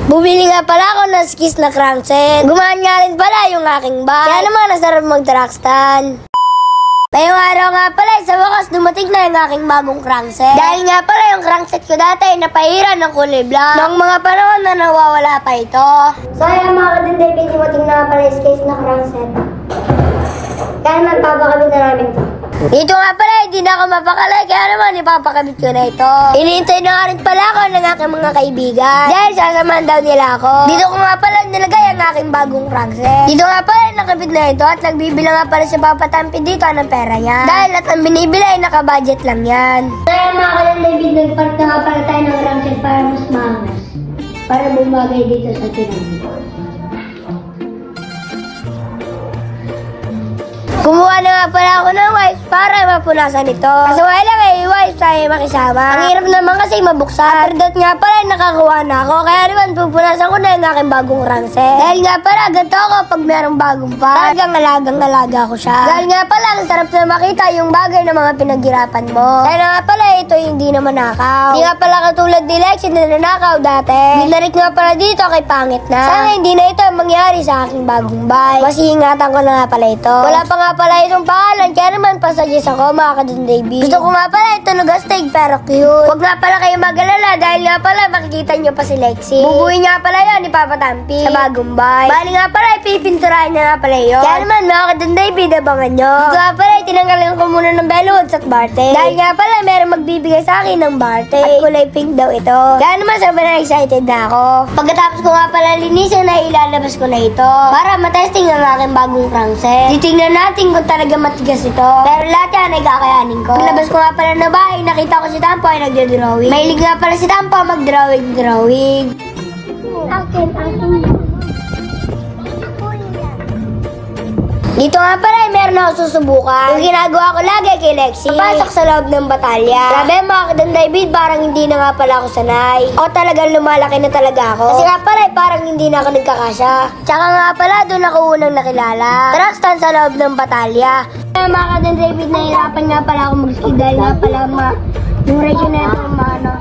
Bumili nga pala ako ng skis na crankset. Gumaan nga rin pala yung aking bike. Kaya naman nasarap mag-track stand. Ngayong araw nga pala, sa wakas dumating na yung aking bagong crankset. Dahil nga pala yung crankset ko dati napahiran ng kulay black. Noong mga panahon na nawawala pa ito. So ayan mga kadinday, dumating na pala yung skis na crankset. Kaya naman papakabit na namin ito. Dito nga pala, hindi na ako mapakalay, kaya naman ipapakabit ko na ito. Hinihintay na nga rin pala ako ng aking mga kaibigan. Dahil sasamahan daw nila ako. Dito ko nga pala nilagay ang aking bagong crankset. Dito nga pala nakabit na ito at nagbibilang nga pala si Papa Tampi dito ng pera niya. Dahil at ang binibili ay nakabudget lang yan. Kaya mga kalanday, nagpalit na nga pala tayo ng crankset para mas maangas. Para bumagay dito sa tinamit. Kumuha na nga pala ako ng wipes para mapunasan ito. Kaso wala lang wipes tayo makisama. Ang hirap naman kasi mabuksan. After that nga pala nakakuha na ako. Kaya naman pupunasan ko na yung aking bagong crankset. Dahil nga pala ganito ako pag merong bagong part. Talagang alagang-alaga ko siya. Dahil nga pala ang sarap na makita yung bagay na mga pinaghirapan mo. Dahil nga pala ito hindi naman nakaw. Hindi nga pala katulad ni Lexi na nanakaw dati. Binarik nga pala dito kay pangit na. Sana hindi na ito mangyari sa aking bagong bike. Mas iingatan ko na nga pala ito. Wala pa nga pala itong pangalan, kaya naman pasagis ako mga kadinday. Gusto ko nga pala ito nag-astig pero cute. Huwag nga pala kayo mag-alala dahil nga pala makikita nyo pa si Lexi. Bubuhin nga pala yan ni Papa Tampi sa bagong bike. Bali nga pala ipipinturahan niya nga pala yun. Kaya naman mga kadinday, abangan nyo. Dito nga pala tinanggalan ko muna ng bellows at barte. Dahil nga pala meron magbibigay sa akin ng barte. At kulay pink daw ito. Kaya naman sobrang excited na ako. Pagkatapos ko nga pala linisin na ilalabas ko na ito para matesting ang aking bagong crankset. Titingnan natin kung talaga matigas ito. Pero lahat yan ay kakayanin ko. Paglabas ko nga pala na bahay, nakita ko si Tampo ay nagdodrawing. Mahilig nga pala si Tampo mag-drawing. Dito nga pala ay meron ako susubukan. Yung ginagawa ko lagi kay Lexi. Papasok sa loob ng batalya. Grabe mga kadanday, parang hindi na nga pala ako sanay. O talagang lumalaki na talaga ako. Kasi nga pala parang hindi na ako nagkakasya. Tsaka nga pala doon ako unang nakilala. Track stand sa loob ng batalya. Mga kadanday, nahihirapan nga pala ako mag-ski dahil nga pala yung ratio na ito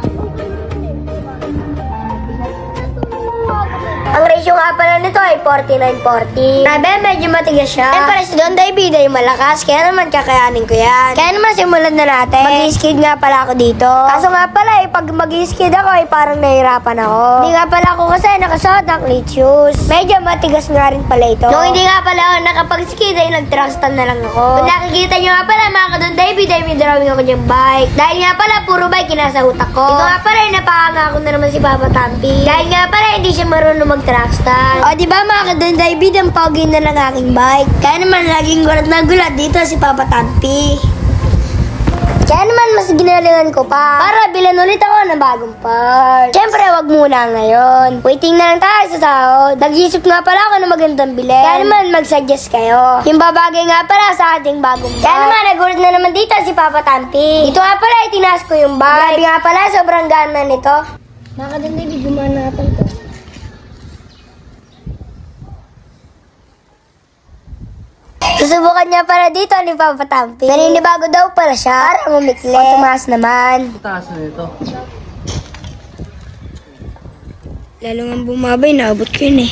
Ang ratio nga pala nito ay 49-40. Grabe, medyo matigas siya. Siyempre si Don David ay malakas, kaya naman kakayanin ko yan. Kaya naman simulan na natin. Mag-skid nga pala ako dito. Kaso nga pala pag mag-skid ako ay parang nahihirapan ako. Hindi nga pala ako kasi nakasuot ng cleat shoes. Medyo matigas nga rin pala ito. Nung hindi nga pala ako nakapag-skid ay nag-track stand na lang ako. Kung nakikita nyo nga pala mga ka-Don David ay may drawing ako niyang bike. Dahil nga pala puro bike kinasa utak ko. Ito nga pala napahanga ko na naman si Papa Tampi. Dahil nga pala hindi siya marunong mag-track stand. O diba mga kadunday, ang pogi na ng aking bike. Kaya naman laging gulat na gulat dito si Papa Tampi. Kaya naman mas ginalingan ko pa para bilan ulit ako ng bagong part. Siyempre wag muna ngayon. Waiting na lang tayo sa sahod. Nag-isip nga pala ako ng magandang bilhin. Kaya naman mag-suggest kayo. Yung babagay nga pala sa ating bagong bike. Kaya naman nagulat na naman dito si Papa Tampi. Dito nga pala itinaas ko yung bike. Grabe nga pala sobrang gana nito. Mga kadunday, gumana nga pala ito. Susubukan niya pala dito ni Papa Tampi. Naninibago daw pala siya. Para umikli. O tumaas naman. Taas na ito. Lalo nga bumabay, naabot ko yun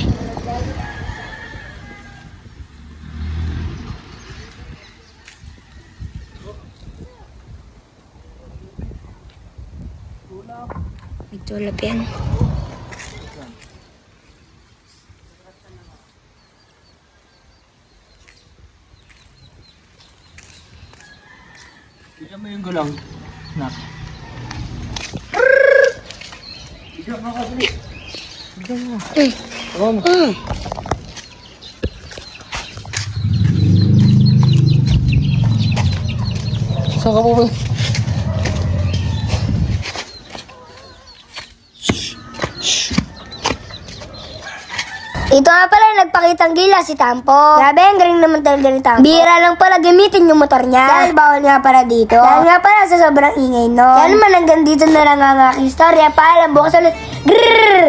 Nagtulap yan. Bigyan mo yung gulang. Na. Bigyan mo kasi. Bigyan mo. Tawag mo. Saan ka po ba? Ito nga pala nagpakitang gila si Tampo. Grabe, ang galing naman talaga ni Tampo. Bihira lang pala gamitin yung motor niya. Dahil bawal nga pala dito. Dahil nga pala sa sobrang ingay no. Kaya naman hanggang dito na lang ang aking storya. Paalam, bukas ulit. Grrrr!